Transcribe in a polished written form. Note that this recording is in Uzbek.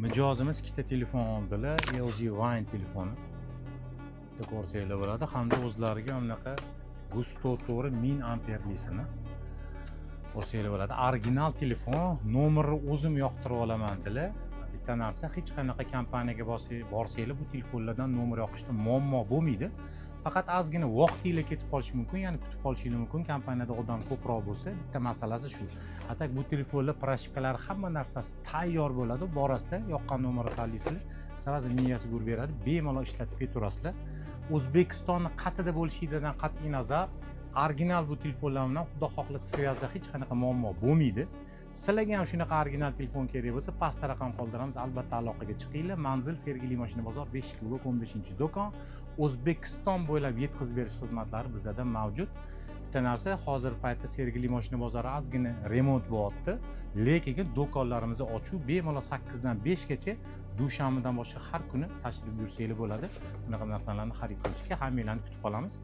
Mijozimiz ikkita telefon oldilar, LG Wine telefoni. Bitta ko'rsanglar bo'ladi hamda o'zlariga bunaqa Gusto to'g'ri 1000 amperlisini ko'rsanglar bo'ladi. Original telefon, nomerni o'zim yoqtirib olaman dedilar. Bitta narsa, hech qanaqa kompaniyaga borsanglar bu telefonlardan nomer yoqishda muammo bo'lmaydi. Faqat ozgina vaqtingiz ketib qolishi mumkin, ya'ni kutib qolishingiz mumkin. Kompaniyada odam ko'proq bo'lsa, bitta masalasi shu. Atak bu telefonlar proshkalari hamma narsasi tayyor bo'ladi. Borasizlar, yoqqan nomerni tanlaysizlar, sarazi miyasi gur beradi, bemalol ishlatib ketaverasizlar. O'zbekistonning qatida bo'lishidan qat'iy nazar, original bu telefonlar bilan xudo xohlasa svязda hech qanaqa muammo bo'lmaydi. Sizlarga ham shunaqa original telefon kerak bo'lsa, pastda raqam qoldiramiz, albatta aloqaga chiqinglar. Manzil Sergeli mashina bozor 5-15-do'kon. O'zbekiston bo'ylab yetkazib berish xizmatlari bizda mavjud. Bitta narsa, hozir paytda Sergeli mashina bozori ozgina remont bo'lyapti, lekin do'konlarimizni ochuv bemalol 8 dan 5 gacha dushanbadan boshqa har kuni tashrif buyursanglar bo'ladi. Bunaqa narsalarni xarid qilishga hammanglarni kutib qolamiz.